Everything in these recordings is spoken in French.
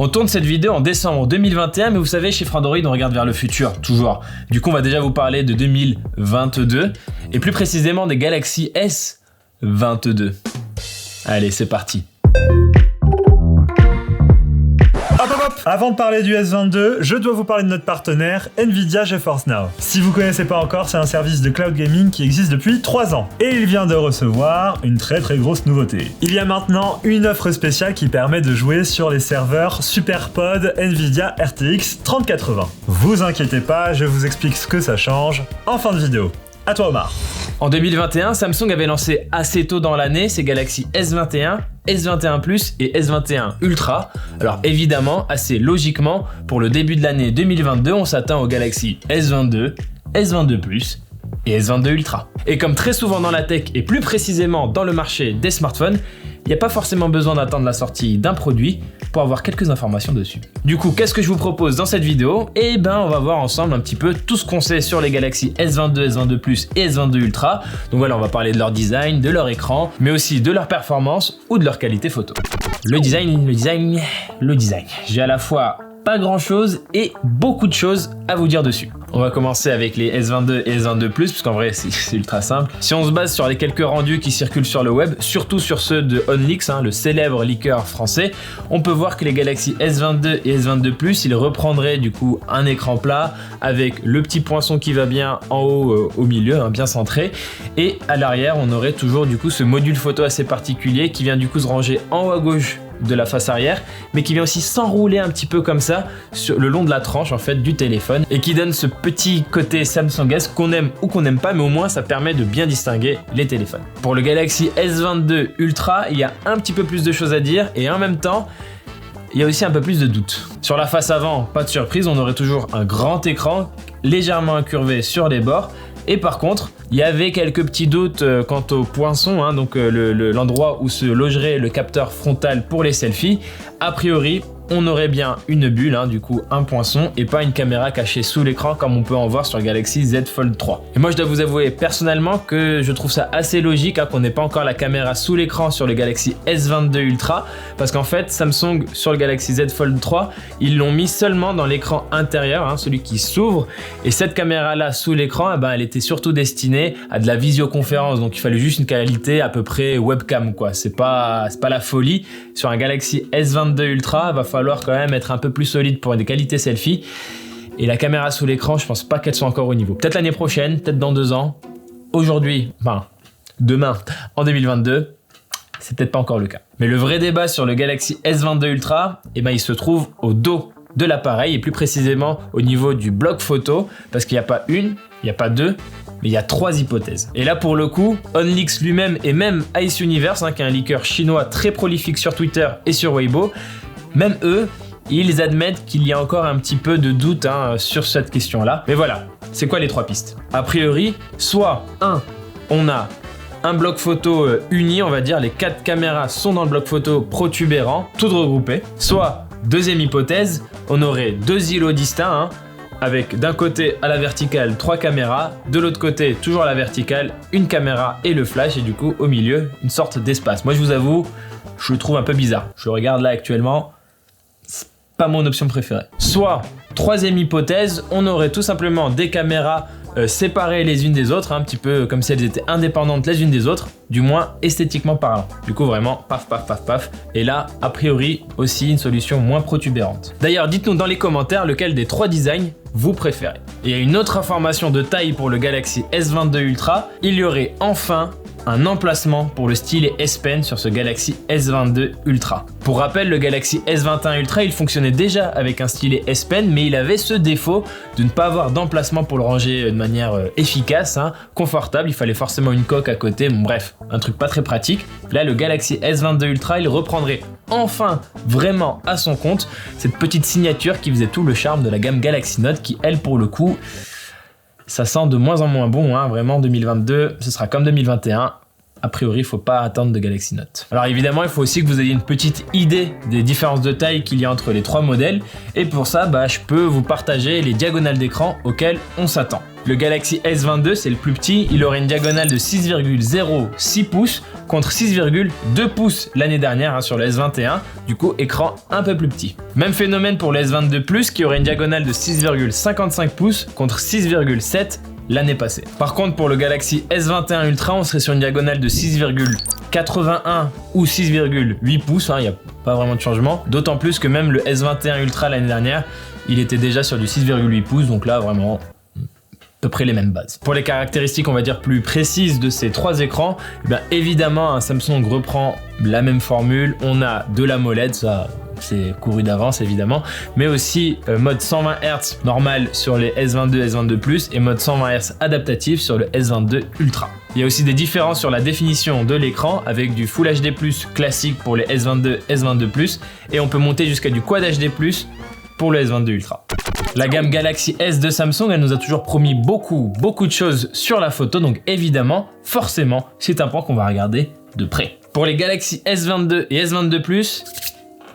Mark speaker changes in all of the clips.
Speaker 1: On tourne cette vidéo en décembre 2021, mais vous savez, chez Frandroid, on regarde vers le futur, toujours. Du coup, on va déjà vous parler de 2022, et plus précisément des Galaxy S22. Allez, c'est parti.
Speaker 2: Avant de parler du S22, je dois vous parler de notre partenaire Nvidia GeForce Now. Si vous connaissez pas encore, c'est un service de cloud gaming qui existe depuis 3 ans. Et il vient de recevoir une très grosse nouveauté. Il y a maintenant une offre spéciale qui permet de jouer sur les serveurs SuperPod Nvidia RTX 3080. Vous inquiétez pas, je vous explique ce que ça change en fin de vidéo. À toi Omar.
Speaker 1: En 2021, Samsung avait lancé assez tôt dans l'année ses Galaxy S21, S21 Plus et S21 Ultra. Alors évidemment, assez logiquement, pour le début de l'année 2022, on s'attend aux Galaxy S22, S22 Plus et S22 Ultra. Et comme très souvent dans la tech et plus précisément dans le marché des smartphones, il n'y a pas forcément besoin d'attendre la sortie d'un produit pour avoir quelques informations dessus. Du coup, qu'est-ce que je vous propose dans cette vidéo? Eh ben, on va voir ensemble un petit peu tout ce qu'on sait sur les Galaxy S22, S22 Plus et S22 Ultra. Donc voilà, on va parler de leur design, de leur écran, mais aussi de leur performance ou de leur qualité photo. Le design. J'ai à la fois pas grand chose et beaucoup de choses à vous dire dessus. On va commencer avec les S22 et S22 Plus, parce qu'en vrai c'est ultra simple. Si on se base sur les quelques rendus qui circulent sur le web, surtout sur ceux de OnLeaks, le célèbre leaker français, on peut voir que les Galaxy S22 et S22 Plus, ils reprendraient du coup un écran plat avec le petit poinçon qui va bien en haut au milieu, bien centré, et à l'arrière on aurait toujours du coup ce module photo assez particulier qui vient du coup se ranger en haut à gauche de la face arrière, mais qui vient aussi s'enrouler un petit peu comme ça sur le long de la tranche en fait du téléphone, et qui donne ce petit côté Samsung-esque qu'on aime ou qu'on n'aime pas, mais au moins ça permet de bien distinguer les téléphones. Pour le Galaxy S22 Ultra, il y a un petit peu plus de choses à dire, et en même temps il y a aussi un peu plus de doutes. Sur la face avant, pas de surprise, on aurait toujours un grand écran légèrement incurvé sur les bords. Et par contre, il y avait quelques petits doutes quant au poinçon, donc l'endroit où se logerait le capteur frontal pour les selfies. A priori, on aurait bien une bulle, du coup un poinçon, et pas une caméra cachée sous l'écran comme on peut en voir sur le Galaxy Z Fold 3. Et moi je dois vous avouer personnellement que je trouve ça assez logique qu'on n'ait pas encore la caméra sous l'écran sur le Galaxy S22 Ultra, parce qu'en fait Samsung sur le Galaxy Z Fold 3, ils l'ont mis seulement dans l'écran intérieur, celui qui s'ouvre, et cette caméra là sous l'écran, elle était surtout destinée à de la visioconférence, donc il fallait juste une qualité à peu près webcam quoi. C'est pas la folie. Sur un Galaxy S22 Ultra, il va falloir quand même être un peu plus solide pour des qualités selfie, et la caméra sous l'écran, je pense pas qu'elle soit encore au niveau. Peut-être l'année prochaine, peut-être dans 2 ans. Aujourd'hui, demain en 2022, c'est peut-être pas encore le cas. Mais le vrai débat sur le Galaxy S22 Ultra, il se trouve au dos de l'appareil, et plus précisément au niveau du bloc photo, parce qu'il n'y a pas une, il n'y a pas deux, mais il y a 3 hypothèses. Et là pour le coup, OnLeaks lui-même et même Ice Universe, qui est un leaker chinois très prolifique sur Twitter et sur Weibo, même eux, ils admettent qu'il y a encore un petit peu de doute sur cette question-là. Mais voilà, c'est quoi les 3 pistes? A priori, soit on a un bloc photo uni, on va dire les 4 caméras sont dans le bloc photo protubérant, toutes regroupées. Soit, deuxième hypothèse, on aurait 2 îlots distincts, avec d'un côté à la verticale 3 caméras, de l'autre côté toujours à la verticale une caméra et le flash, et du coup au milieu une sorte d'espace. Moi je vous avoue, je le trouve un peu bizarre. Je le regarde là actuellement, c'est pas mon option préférée. Soit, troisième hypothèse, on aurait tout simplement des caméras séparées les unes des autres, un petit peu comme si elles étaient indépendantes les unes des autres, du moins esthétiquement parlant. Du coup vraiment paf paf paf paf, et là a priori aussi une solution moins protubérante. D'ailleurs dites-nous dans les commentaires lequel des 3 designs vous préférez. Et il y a une autre information de taille pour le Galaxy S22 Ultra, il y aurait enfin un emplacement pour le stylet S Pen sur ce Galaxy S22 Ultra. Pour rappel, le Galaxy S21 Ultra, il fonctionnait déjà avec un stylet S Pen, mais il avait ce défaut de ne pas avoir d'emplacement pour le ranger de manière efficace, confortable. Il fallait forcément une coque à côté, bref, un truc pas très pratique. Là, le Galaxy S22 Ultra, il reprendrait enfin vraiment à son compte cette petite signature qui faisait tout le charme de la gamme Galaxy Note, qui elle pour le coup, ça sent de moins en moins bon, vraiment 2022, ce sera comme 2021. A priori, il ne faut pas attendre de Galaxy Note. Alors évidemment, il faut aussi que vous ayez une petite idée des différences de taille qu'il y a entre les 3 modèles. Et pour ça, je peux vous partager les diagonales d'écran auxquelles on s'attend. Le Galaxy S22, c'est le plus petit, il aurait une diagonale de 6,06 pouces contre 6,2 pouces l'année dernière sur le S21, du coup écran un peu plus petit. Même phénomène pour le S22 Plus qui aurait une diagonale de 6,55 pouces contre 6,7 l'année passée. Par contre pour le Galaxy S21 Ultra, on serait sur une diagonale de 6,81 ou 6,8 pouces, il n'y a pas vraiment de changement, d'autant plus que même le S21 Ultra l'année dernière, il était déjà sur du 6,8 pouces, donc là vraiment à peu près les mêmes bases. Pour les caractéristiques on va dire plus précises de ces trois écrans, évidemment un Samsung reprend la même formule, on a de l'AMOLED, ça c'est couru d'avance évidemment, mais aussi mode 120 Hz normal sur les S22, S22 Plus et mode 120 Hz adaptatif sur le S22 Ultra. Il y a aussi des différences sur la définition de l'écran avec du Full HD+ classique pour les S22, S22 Plus et on peut monter jusqu'à du Quad HD+ pour le S22 Ultra. La gamme Galaxy S de Samsung, elle nous a toujours promis beaucoup de choses sur la photo, donc évidemment, forcément, c'est un point qu'on va regarder de près. Pour les Galaxy S22 et S22 Plus,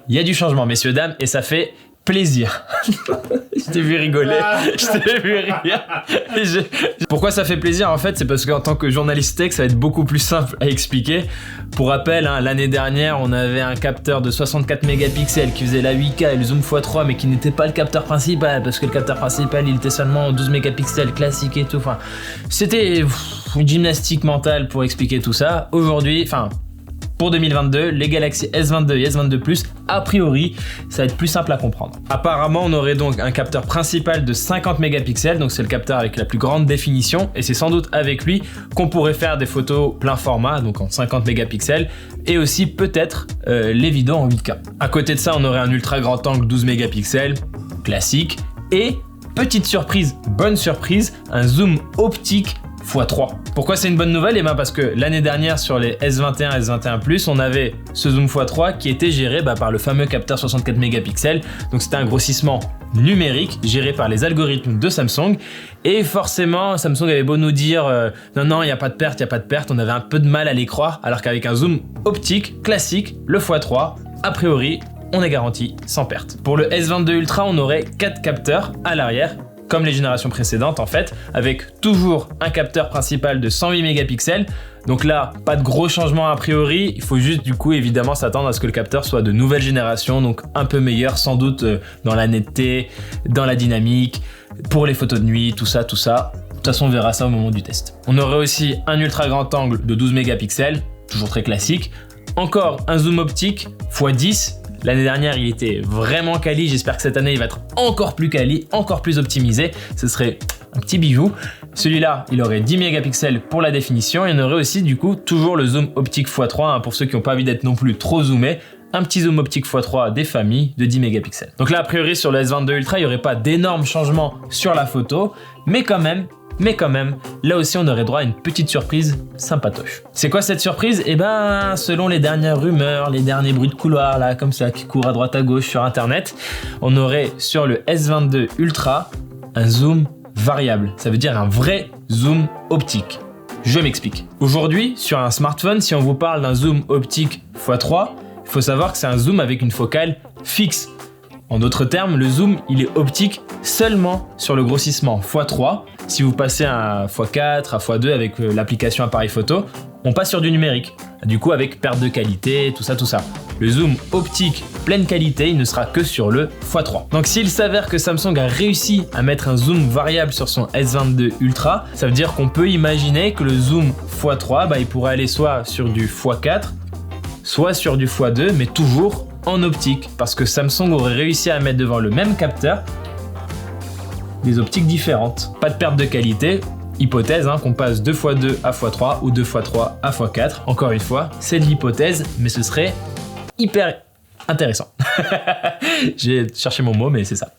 Speaker 1: il y a du changement, messieurs, dames, et ça fait plaisir. Je t'ai vu rigoler, je t'ai vu rire. Pourquoi ça fait plaisir en fait? C'est parce qu'en tant que journaliste tech, ça va être beaucoup plus simple à expliquer. Pour rappel, l'année dernière, on avait un capteur de 64 mégapixels qui faisait la 8K et le zoom x3, mais qui n'était pas le capteur principal, parce que le capteur principal, il était seulement 12 mégapixels classique et tout. Enfin, c'était une gymnastique mentale pour expliquer tout ça. Aujourd'hui, pour 2022, les Galaxy S22 et S22 Plus, a priori, ça va être plus simple à comprendre. Apparemment, on aurait donc un capteur principal de 50 mégapixels, donc c'est le capteur avec la plus grande définition, et c'est sans doute avec lui qu'on pourrait faire des photos plein format, donc en 50 mégapixels, et aussi peut-être les vidéos en 8K. À côté de ça, on aurait un ultra grand angle 12 mégapixels, classique, et petite surprise, bonne surprise, un zoom optique x3. Pourquoi c'est une bonne nouvelle? Parce que l'année dernière sur les S21 et S21 Plus, on avait ce zoom x3 qui était géré par le fameux capteur 64 mégapixels. Donc c'était un grossissement numérique géré par les algorithmes de Samsung. Et forcément, Samsung avait beau nous dire non, il n'y a pas de perte, on avait un peu de mal à les croire, alors qu'avec un zoom optique classique, le x3, a priori, on est garanti sans perte. Pour le S22 Ultra, on aurait 4 capteurs à l'arrière, comme les générations précédentes en fait, avec toujours un capteur principal de 108 mégapixels. Donc là, pas de gros changements a priori, il faut juste du coup évidemment s'attendre à ce que le capteur soit de nouvelle génération, donc un peu meilleur sans doute dans la netteté, dans la dynamique, pour les photos de nuit, tout ça. De toute façon, on verra ça au moment du test. On aurait aussi un ultra grand angle de 12 mégapixels, toujours très classique. Encore un zoom optique x10. L'année dernière, il était vraiment quali. J'espère que cette année, il va être encore plus quali, encore plus optimisé. Ce serait un petit bijou. Celui-là, il aurait 10 mégapixels pour la définition. Et on aurait aussi, du coup, toujours le zoom optique x3, pour ceux qui n'ont pas envie d'être non plus trop zoomés. Un petit zoom optique x3 des familles de 10 mégapixels. Donc là, a priori, sur le S22 Ultra, il n'y aurait pas d'énormes changements sur la photo. Mais quand même, là aussi on aurait droit à une petite surprise sympatoche. C'est quoi cette surprise? Selon les dernières rumeurs, les derniers bruits de couloir là, comme ça, qui courent à droite à gauche sur internet, on aurait sur le S22 Ultra un zoom variable. Ça veut dire un vrai zoom optique. Je m'explique. Aujourd'hui, sur un smartphone, si on vous parle d'un zoom optique x3, il faut savoir que c'est un zoom avec une focale fixe. En d'autres termes, le zoom, il est optique seulement sur le grossissement x3. Si vous passez à x4, à x2 avec l'application appareil photo, on passe sur du numérique. Du coup, avec perte de qualité, tout ça. Le zoom optique pleine qualité, il ne sera que sur le x3. Donc s'il s'avère que Samsung a réussi à mettre un zoom variable sur son S22 Ultra, ça veut dire qu'on peut imaginer que le zoom x3, il pourrait aller soit sur du x4, soit sur du x2, mais toujours en optique, parce que Samsung aurait réussi à mettre devant le même capteur des optiques différentes. Pas de perte de qualité, hypothèse qu'on passe 2x2 à x3 ou 2x3 à x4. Encore une fois, c'est de l'hypothèse, mais ce serait hyper intéressant. J'ai cherché mon mot, mais c'est ça.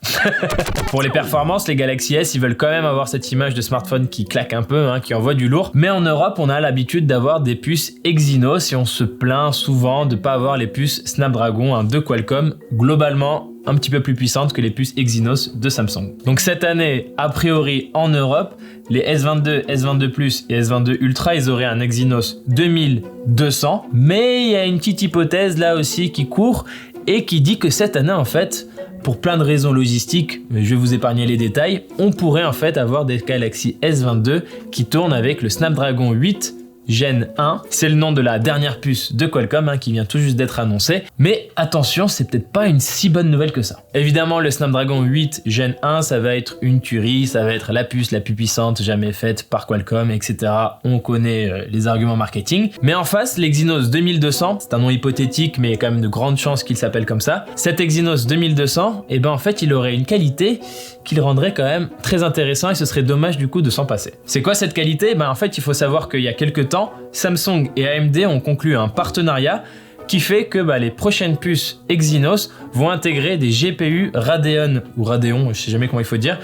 Speaker 1: Pour les performances, les Galaxy S, ils veulent quand même avoir cette image de smartphone qui claque un peu, qui envoie du lourd. Mais en Europe, on a l'habitude d'avoir des puces Exynos et on se plaint souvent de ne pas avoir les puces Snapdragon de Qualcomm, globalement un petit peu plus puissantes que les puces Exynos de Samsung. Donc cette année, a priori en Europe, les S22, S22 Plus et S22 Ultra, ils auraient un Exynos 2200, mais il y a une petite hypothèse là aussi qui court et qui dit que cette année en fait, pour plein de raisons logistiques, je vais vous épargner les détails, on pourrait en fait avoir des Galaxy S22 qui tournent avec le Snapdragon 8 Gen 1, c'est le nom de la dernière puce de Qualcomm qui vient tout juste d'être annoncée, mais attention, c'est peut-être pas une si bonne nouvelle que ça. Évidemment, le Snapdragon 8 Gen 1, ça va être une tuerie, ça va être la puce la plus puissante jamais faite par Qualcomm, etc. On connaît les arguments marketing, mais en face, l'Exynos 2200, c'est un nom hypothétique, mais il y a quand même de grandes chances qu'il s'appelle comme ça. Cet Exynos 2200, et ben en fait, il aurait une qualité qui le rendrait quand même très intéressant et ce serait dommage du coup de s'en passer. C'est quoi cette qualité? Ben en fait, il faut savoir qu'il y a quelques temps, Samsung et AMD ont conclu un partenariat qui fait que les prochaines puces Exynos vont intégrer des GPU Radeon ou Radeon, je sais jamais comment il faut dire,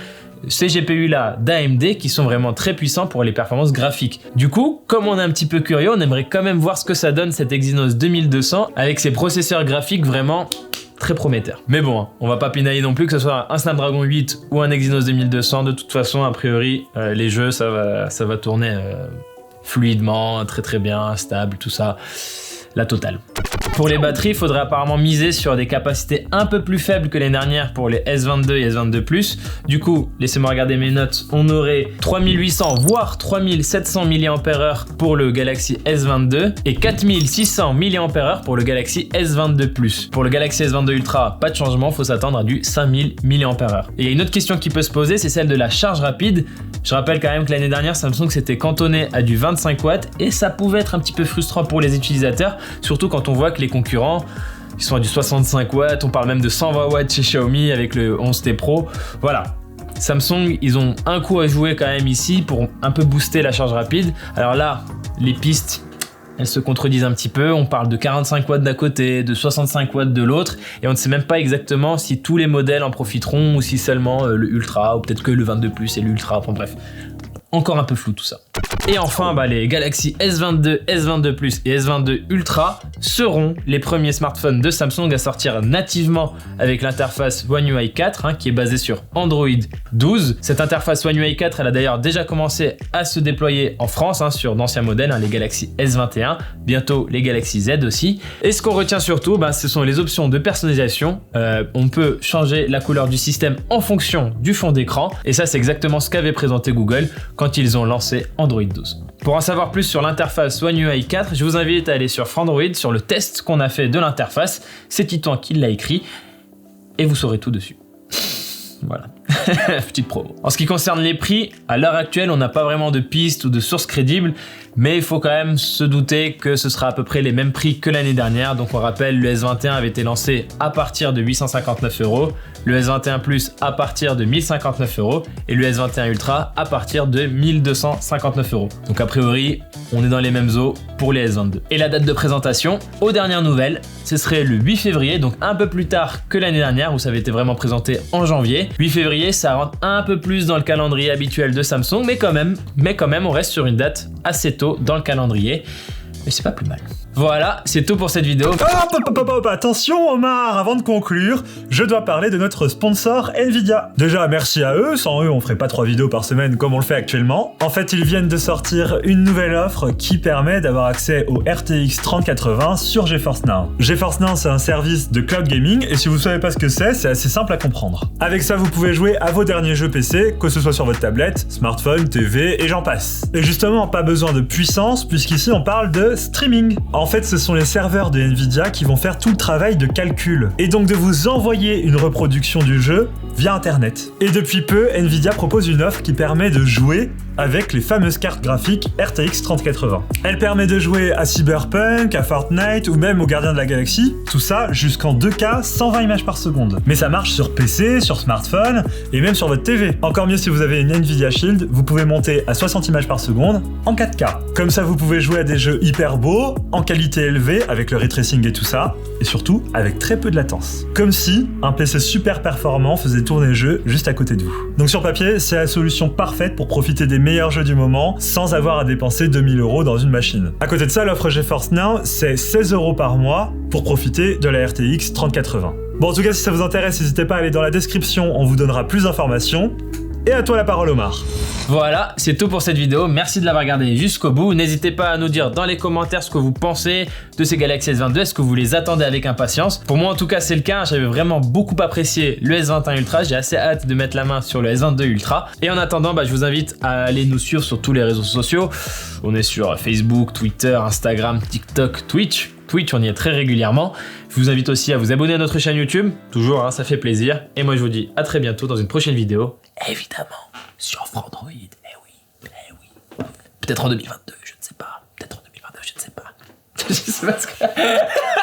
Speaker 1: ces GPU là d'AMD qui sont vraiment très puissants pour les performances graphiques. Du coup, comme on est un petit peu curieux, on aimerait quand même voir ce que ça donne cet Exynos 2200 avec ses processeurs graphiques vraiment très prometteur. Mais bon, on va pas pinailler non plus que ce soit un Snapdragon 8 ou un Exynos 2200. De toute façon, a priori, les jeux, ça va tourner fluidement, très bien, stable, tout ça, la totale. Pour les batteries, il faudrait apparemment miser sur des capacités un peu plus faibles que les dernières pour les S22 et S22 Plus. Du coup, laissez-moi regarder mes notes, on aurait 3800 voire 3700 mAh pour le Galaxy S22 et 4600 mAh pour le Galaxy S22 Plus. Pour le Galaxy S22 Ultra, pas de changement, faut s'attendre à du 5000 mAh. Et il y a une autre question qui peut se poser, c'est celle de la charge rapide. Je rappelle quand même que l'année dernière, Samsung s'était cantonné à du 25 watts et ça pouvait être un petit peu frustrant pour les utilisateurs, surtout quand on voit que les concurrents ils sont à du 65 watts, on parle même de 120 watts chez Xiaomi avec le 11T Pro. Voilà, Samsung, ils ont un coup à jouer quand même ici pour un peu booster la charge rapide. Alors là, les pistes, elles se contredisent un petit peu, on parle de 45 watts d'un côté, de 65 watts de l'autre, et on ne sait même pas exactement si tous les modèles en profiteront ou si seulement le Ultra, ou peut-être que le 22 Plus et l'Ultra, enfin bref. Encore un peu flou tout ça. Et enfin, les Galaxy S22, S22 Plus et S22 Ultra seront les premiers smartphones de Samsung à sortir nativement avec l'interface One UI 4 qui est basée sur Android 12. Cette interface One UI 4, elle a d'ailleurs déjà commencé à se déployer en France sur d'anciens modèles, les Galaxy S21, bientôt les Galaxy Z aussi. Et ce qu'on retient surtout, ce sont les options de personnalisation. On peut changer la couleur du système en fonction du fond d'écran et ça c'est exactement ce qu'avait présenté Google quand ils ont lancé Android 12. Pour en savoir plus sur l'interface One UI 4, je vous invite à aller sur Frandroid, sur le test qu'on a fait de l'interface. C'est Titan qui l'a écrit et vous saurez tout dessus. Voilà, petite promo. En ce qui concerne les prix, à l'heure actuelle, on n'a pas vraiment de piste ou de source crédible, mais il faut quand même se douter que ce sera à peu près les mêmes prix que l'année dernière. Donc on rappelle, le S21 avait été lancé à partir de 859 €, le S21 Plus à partir de 1059 € et le S21 Ultra à partir de 1259 €. Donc a priori, on est dans les mêmes eaux pour les S22. Et la date de présentation, aux dernières nouvelles, ce serait le 8 février, donc un peu plus tard que l'année dernière où ça avait été vraiment présenté en janvier. 8 février, ça rentre un peu plus dans le calendrier habituel de Samsung, mais quand même, on reste sur une date assez tôt dans le calendrier. Mais c'est pas plus mal. Voilà, c'est tout pour cette vidéo.
Speaker 2: Attention Omar, avant de conclure, je dois parler de notre sponsor Nvidia. Déjà, merci à eux, sans eux on ferait pas 3 vidéos par semaine comme on le fait actuellement. En fait, ils viennent de sortir une nouvelle offre qui permet d'avoir accès au RTX 3080 sur GeForce Now. GeForce Now, c'est un service de cloud gaming et si vous savez pas ce que c'est assez simple à comprendre. Avec ça, vous pouvez jouer à vos derniers jeux PC, que ce soit sur votre tablette, smartphone, TV et j'en passe. Et justement, pas besoin de puissance puisqu'ici on parle de streaming. En fait, ce sont les serveurs de Nvidia qui vont faire tout le travail de calcul et donc de vous envoyer une reproduction du jeu via internet. Et depuis peu, Nvidia propose une offre qui permet de jouer avec les fameuses cartes graphiques RTX 3080. Elle permet de jouer à Cyberpunk, à Fortnite ou même aux Gardiens de la Galaxie, tout ça jusqu'en 2K 120 images par seconde. Mais ça marche sur PC, sur smartphone et même sur votre TV. Encore mieux si vous avez une Nvidia Shield, vous pouvez monter à 60 images par seconde en 4K. Comme ça vous pouvez jouer à des jeux hyper beaux, en qualité élevée avec le ray tracing et tout ça, et surtout avec très peu de latence. Comme si un PC super performant faisait tourner le jeu juste à côté de vous. Donc sur papier, c'est la solution parfaite pour profiter des meilleurs jeux du moment sans avoir à dépenser 2000 € dans une machine. À côté de ça, l'offre GeForce Now, c'est 16 € par mois pour profiter de la RTX 3080. Bon, en tout cas, si ça vous intéresse, n'hésitez pas à aller dans la description, on vous donnera plus d'informations. Et à toi la parole, Omar.
Speaker 1: Voilà, c'est tout pour cette vidéo. Merci de l'avoir regardé jusqu'au bout. N'hésitez pas à nous dire dans les commentaires ce que vous pensez de ces Galaxy S22. Est-ce que vous les attendez avec impatience? Pour moi, en tout cas, c'est le cas. J'avais vraiment beaucoup apprécié le S21 Ultra. J'ai assez hâte de mettre la main sur le S22 Ultra. Et en attendant, je vous invite à aller nous suivre sur tous les réseaux sociaux. On est sur Facebook, Twitter, Instagram, TikTok, Twitch. Twitch, on y est très régulièrement. Je vous invite aussi à vous abonner à notre chaîne YouTube. Toujours, ça fait plaisir. Et moi, je vous dis à très bientôt dans une prochaine vidéo. Évidemment, sur Frandroid. Eh oui. Peut-être en 2022, je ne sais pas. Peut-être en 2022, je ne sais pas. Je sais pas ce que...